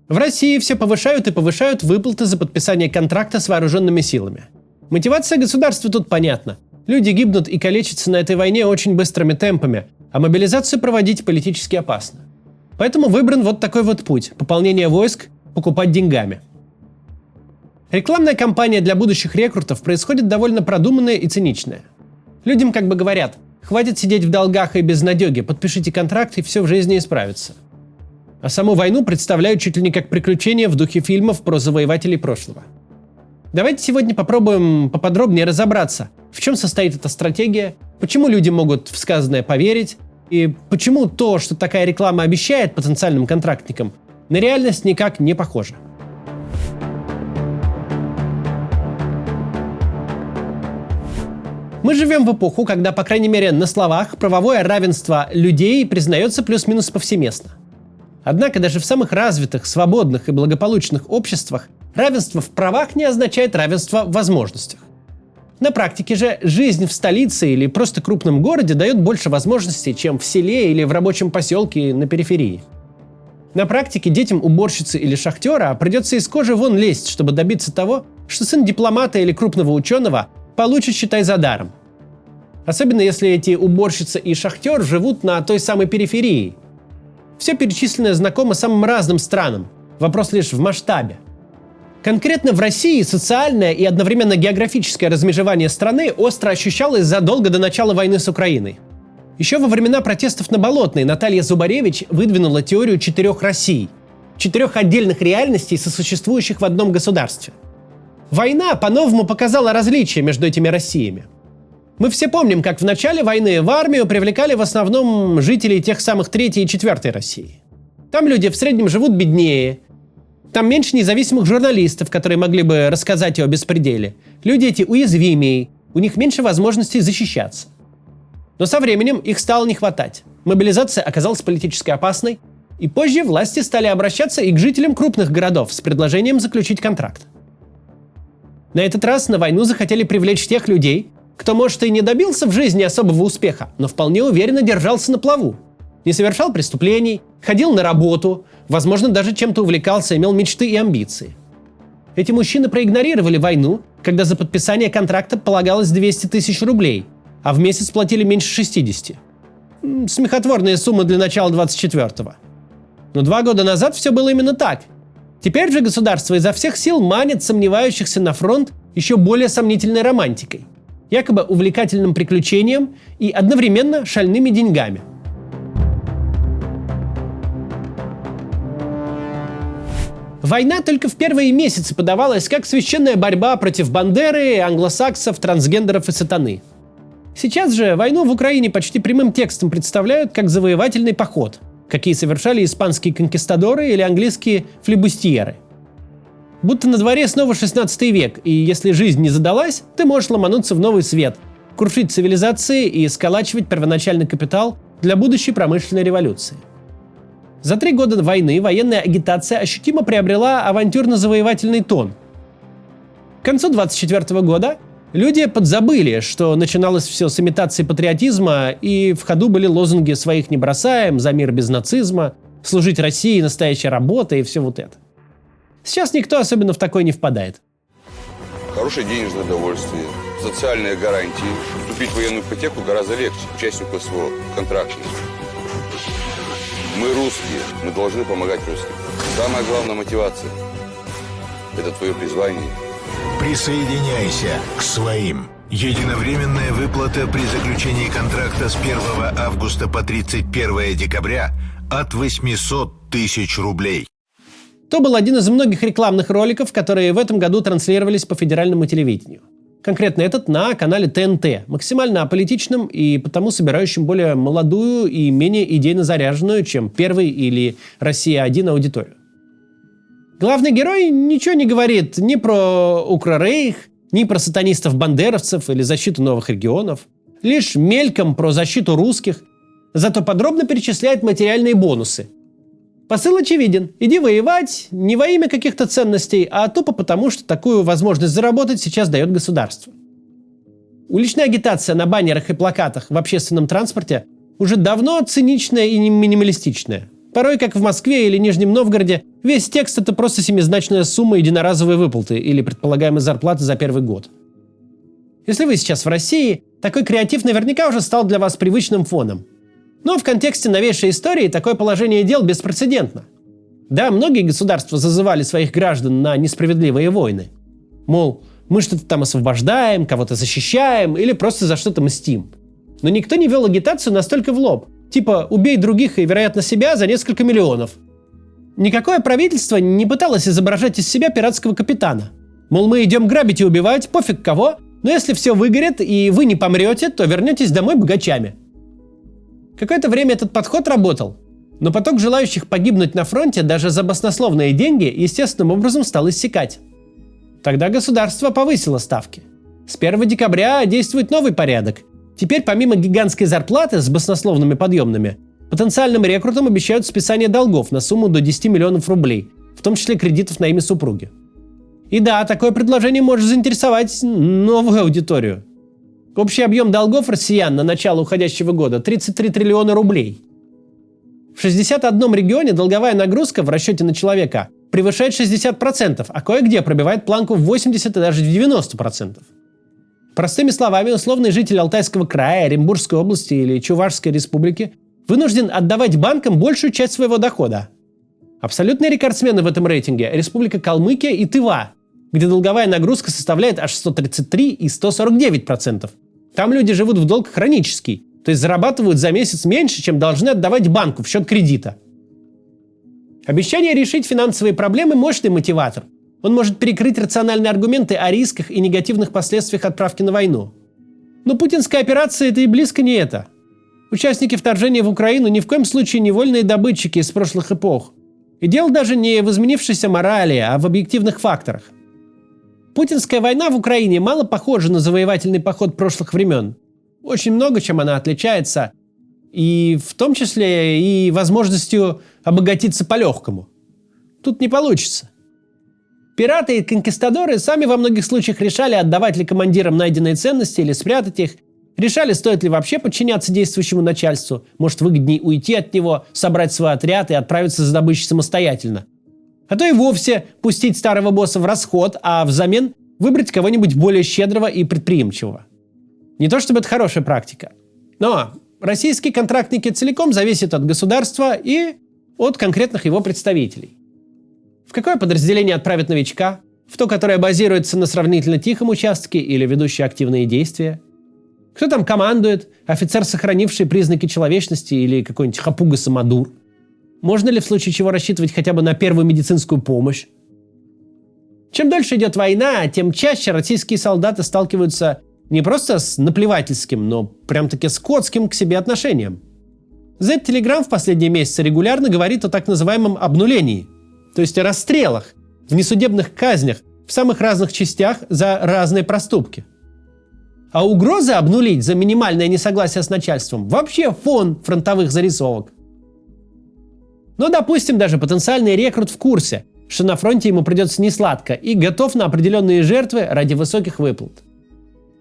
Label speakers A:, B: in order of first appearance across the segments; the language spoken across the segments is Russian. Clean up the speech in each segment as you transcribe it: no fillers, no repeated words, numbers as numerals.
A: В России все повышают и повышают выплаты за подписание контракта с вооруженными силами. Мотивация государства тут понятна. Люди гибнут и калечатся на этой войне очень быстрыми темпами, а мобилизацию проводить политически опасно. Поэтому выбран вот такой вот путь – пополнение войск, покупать деньгами. Рекламная кампания для будущих рекрутов происходит довольно продуманная и циничная. Людям как бы говорят: хватит сидеть в долгах и безнадеге, подпишите контракт и все в жизни исправится. А саму войну представляют чуть ли не как приключение в духе фильмов про завоевателей прошлого. Давайте сегодня попробуем поподробнее разобраться, в чем состоит эта стратегия, почему люди могут в сказанное поверить, и почему то, что такая реклама обещает потенциальным контрактникам, на реальность никак не похоже. Мы живем в эпоху, когда, по крайней мере, на словах правовое равенство людей признается плюс-минус повсеместно. Однако даже в самых развитых, свободных и благополучных обществах равенство в правах не означает равенство в возможностях. На практике же жизнь в столице или просто крупном городе дает больше возможностей, чем в селе или в рабочем поселке на периферии. На практике детям уборщицы или шахтера придется из кожи вон лезть, чтобы добиться того, что сын дипломата или крупного ученого получит, считай, за даром. Особенно если эти уборщица и шахтер живут на той самой периферии. Все перечисленное знакомо самым разным странам. Вопрос лишь в масштабе. Конкретно в России социальное и одновременно географическое размежевание страны остро ощущалось задолго до начала войны с Украиной. Еще во времена протестов на Болотной Наталья Зубаревич выдвинула теорию 4 Россий. 4 отдельных реальностей, сосуществующих в одном государстве. Война по-новому показала различия между этими Россиями. Мы все помним, как в начале войны в армию привлекали в основном жителей тех самых 3-й и 4-й России. Там люди в среднем живут беднее. Там меньше независимых журналистов, которые могли бы рассказать о беспределе. Люди эти уязвимее, у них меньше возможностей защищаться. Но со временем их стало не хватать. Мобилизация оказалась политически опасной, и позже власти стали обращаться и к жителям крупных городов с предложением заключить контракт. На этот раз на войну захотели привлечь тех людей, кто, может, и не добился в жизни особого успеха, но вполне уверенно держался на плаву. Не совершал преступлений, ходил на работу, возможно, даже чем-то увлекался, имел мечты и амбиции. Эти мужчины проигнорировали войну, когда за подписание контракта полагалось 200 тысяч рублей, а в месяц платили меньше 60. Смехотворная сумма для начала 24-го. Но 2 года назад все было именно так. Теперь же государство изо всех сил манит сомневающихся на фронт еще более сомнительной романтикой, якобы увлекательным приключением и одновременно шальными деньгами. Война только в первые месяцы подавалась как священная борьба против Бандеры, англосаксов, трансгендеров и сатаны. Сейчас же войну в Украине почти прямым текстом представляют как завоевательный поход, какие совершали испанские конкистадоры или английские флибустьеры. Будто на дворе снова 16 век, и если жизнь не задалась, ты можешь ломануться в новый свет, крушить цивилизации и сколачивать первоначальный капитал для будущей промышленной революции. За 3 года войны военная агитация ощутимо приобрела авантюрно-завоевательный тон. К концу 24 года люди подзабыли, что начиналось все с имитации патриотизма, и в ходу были лозунги «своих не бросаем», «за мир без нацизма», «служить России, настоящая работа» и все вот это. Сейчас никто особенно в такое не впадает.
B: Хорошее денежное довольствие, социальные гарантии. Вступить в военную ипотеку гораздо легче участнику СВО, контрактнику. Мы русские, мы должны помогать русским. Самая главная мотивация – это твое призвание.
C: Присоединяйся к своим. Единовременная выплата при заключении контракта с 1 августа по 31 декабря от 800 тысяч рублей.
A: То был один из многих рекламных роликов, которые в этом году транслировались по федеральному телевидению. Конкретно этот на канале ТНТ, максимально аполитичным и потому собирающим более молодую и менее идейно заряженную, чем «Первый» или «Россия-1» аудиторию. Главный герой ничего не говорит ни про Укррейх, ни про сатанистов-бандеровцев или защиту новых регионов. Лишь мельком про защиту русских, зато подробно перечисляет материальные бонусы. Посыл очевиден. Иди воевать не во имя каких-то ценностей, а тупо потому, что такую возможность заработать сейчас дает государство. Уличная агитация на баннерах и плакатах в общественном транспорте уже давно циничная и минималистичная. Порой, как в Москве или Нижнем Новгороде, весь текст – это просто семизначная сумма единоразовой выплаты или предполагаемой зарплаты за первый год. Если вы сейчас в России, такой креатив наверняка уже стал для вас привычным фоном. Но в контексте новейшей истории такое положение дел беспрецедентно. Да, многие государства зазывали своих граждан на несправедливые войны. Мол, мы что-то там освобождаем, кого-то защищаем или просто за что-то мстим. Но никто не вел агитацию настолько в лоб. Типа «убей других и, вероятно, себя за несколько миллионов». Никакое правительство не пыталось изображать из себя пиратского капитана. Мол, мы идем грабить и убивать, пофиг кого, но если все выгорит и вы не помрете, то вернетесь домой богачами. Какое-то время этот подход работал, но поток желающих погибнуть на фронте даже за баснословные деньги естественным образом стал иссякать. Тогда государство повысило ставки. С 1 декабря действует новый порядок. Теперь помимо гигантской зарплаты с баснословными подъемными, потенциальным рекрутам обещают списание долгов на сумму до 10 миллионов рублей, в том числе кредитов на имя супруги. И да, такое предложение может заинтересовать новую аудиторию. Общий объем долгов россиян на начало уходящего года – 33 триллиона рублей. В 61 регионе долговая нагрузка в расчете на человека превышает 60%, а кое-где пробивает планку в 80% и даже в 90%. Простыми словами, условный житель Алтайского края, Оренбургской области или Чувашской республики вынужден отдавать банкам большую часть своего дохода. Абсолютные рекордсмены в этом рейтинге – Республика Калмыкия и Тыва, где долговая нагрузка составляет аж 133 и 149%. Там люди живут в долг хронический, то есть зарабатывают за месяц меньше, чем должны отдавать банку в счет кредита. Обещание решить финансовые проблемы – мощный мотиватор. Он может перекрыть рациональные аргументы о рисках и негативных последствиях отправки на войну. Но путинская операция – это и близко не это. Участники вторжения в Украину ни в коем случае не вольные добытчики из прошлых эпох. И дело даже не в изменившейся морали, а в объективных факторах. Путинская война в Украине мало похожа на завоевательный поход прошлых времен. Очень много чем она отличается, и в том числе и возможностью обогатиться по-легкому. Тут не получится. Пираты и конкистадоры сами во многих случаях решали, отдавать ли командирам найденные ценности или спрятать их, решали, стоит ли вообще подчиняться действующему начальству, может выгоднее уйти от него, собрать свой отряд и отправиться за добычей самостоятельно. А то и вовсе пустить старого босса в расход, а взамен выбрать кого-нибудь более щедрого и предприимчивого. Не то чтобы это хорошая практика. Но российские контрактники целиком зависят от государства и от конкретных его представителей. В какое подразделение отправят новичка? В то, которое базируется на сравнительно тихом участке или ведущее активные действия? Кто там командует? Офицер, сохранивший признаки человечности или какой-нибудь хапуга-самодур? Можно ли в случае чего рассчитывать хотя бы на первую медицинскую помощь? Чем дольше идет война, тем чаще российские солдаты сталкиваются не просто с наплевательским, но прям-таки скотским к себе отношением. Z-Telegram в последние месяцы регулярно говорит о так называемом обнулении, то есть о расстрелах, внесудебных казнях в самых разных частях за разные проступки. А угроза обнулить за минимальное несогласие с начальством вообще фон фронтовых зарисовок. Но, допустим, даже потенциальный рекрут в курсе, что на фронте ему придется несладко и готов на определенные жертвы ради высоких выплат.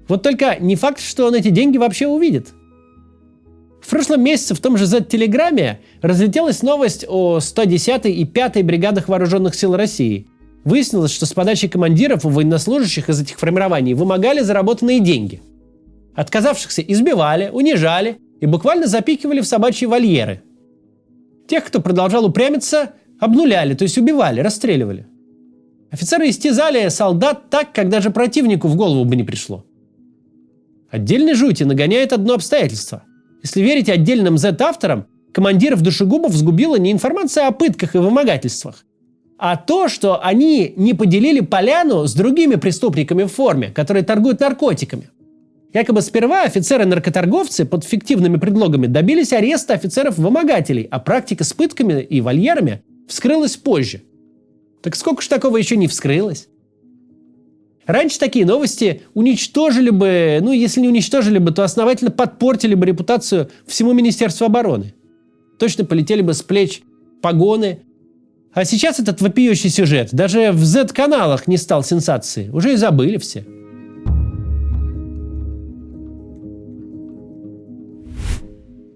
A: Вот только не факт, что он эти деньги вообще увидит. В прошлом месяце в том же Z-Телеграме разлетелась новость о 110-й и 5-й бригадах Вооруженных сил России. Выяснилось, что с подачи командиров у военнослужащих из этих формирований вымогали заработанные деньги. Отказавшихся избивали, унижали и буквально запихивали в собачьи вольеры. Тех, кто продолжал упрямиться, обнуляли, то есть убивали, расстреливали. Офицеры истязали солдат так, как даже противнику в голову бы не пришло. Отдельной жути нагоняет одно обстоятельство. Если верить отдельным Z-авторам, командиров душегубов сгубила не информация о пытках и вымогательствах, а то, что они не поделили поляну с другими преступниками в форме, которые торгуют наркотиками. Якобы сперва офицеры-наркоторговцы под фиктивными предлогами добились ареста офицеров-вымогателей, а практика с пытками и вольерами вскрылась позже. Так сколько ж такого еще не вскрылось? Раньше такие новости уничтожили бы, если не уничтожили бы, то основательно подпортили бы репутацию всему Министерству обороны. Точно полетели бы с плеч погоны. А сейчас этот вопиющий сюжет даже в Z-каналах не стал сенсацией. Уже и забыли все.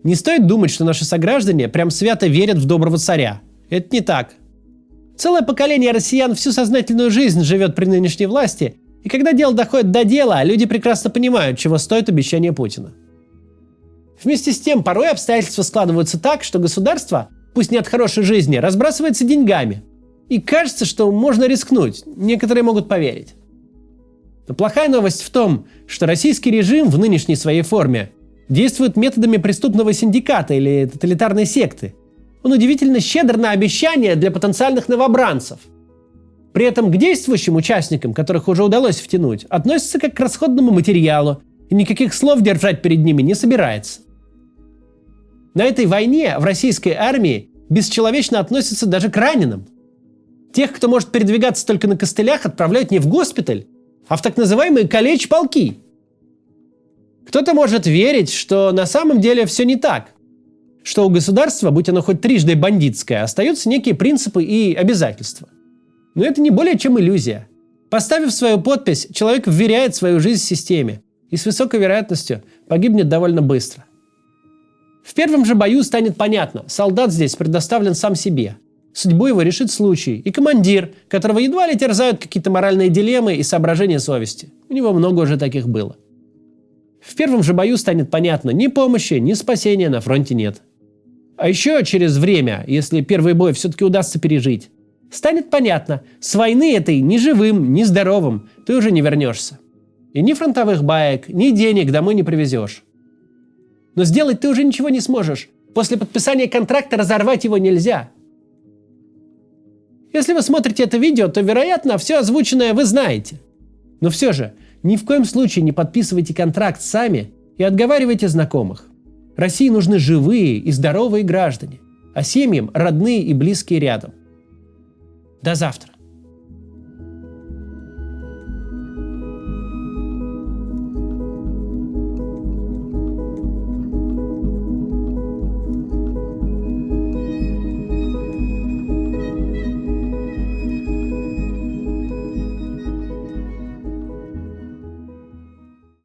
A: Не стоит думать, что наши сограждане прям свято верят в доброго царя. Это не так. Целое поколение россиян всю сознательную жизнь живет при нынешней власти, и когда дело доходит до дела, люди прекрасно понимают, чего стоит обещание Путина. Вместе с тем, порой обстоятельства складываются так, что государство, пусть не от хорошей жизни, разбрасывается деньгами. И кажется, что можно рискнуть, некоторые могут поверить. Но плохая новость в том, что российский режим в нынешней своей форме действует методами преступного синдиката или тоталитарной секты. Он удивительно щедр на обещания для потенциальных новобранцев. При этом к действующим участникам, которых уже удалось втянуть, относится как к расходному материалу, и никаких слов держать перед ними не собирается. На этой войне в российской армии бесчеловечно относятся даже к раненым. Тех, кто может передвигаться только на костылях, отправляют не в госпиталь, а в так называемые калеч-полки. Кто-то может верить, что на самом деле все не так. Что у государства, будь оно хоть трижды бандитское, остаются некие принципы и обязательства. Но это не более чем иллюзия. Поставив свою подпись, человек вверяет свою жизнь системе и с высокой вероятностью погибнет довольно быстро. В первом же бою станет понятно, солдат здесь предоставлен сам себе. Судьбу его решит случай и командир, которого едва ли терзают какие-то моральные дилеммы и соображения совести. У него много уже таких было. В первом же бою станет понятно, ни помощи, ни спасения на фронте нет. А еще через время, если первый бой все-таки удастся пережить, станет понятно, с войны этой ни живым, ни здоровым ты уже не вернешься. И ни фронтовых баек, ни денег домой не привезешь. Но сделать ты уже ничего не сможешь. После подписания контракта разорвать его нельзя. Если вы смотрите это видео, то, вероятно, все озвученное вы знаете. Но все же, ни в коем случае не подписывайте контракт сами и отговаривайте знакомых. России нужны живые и здоровые граждане, а семьям родные и близкие рядом. До завтра.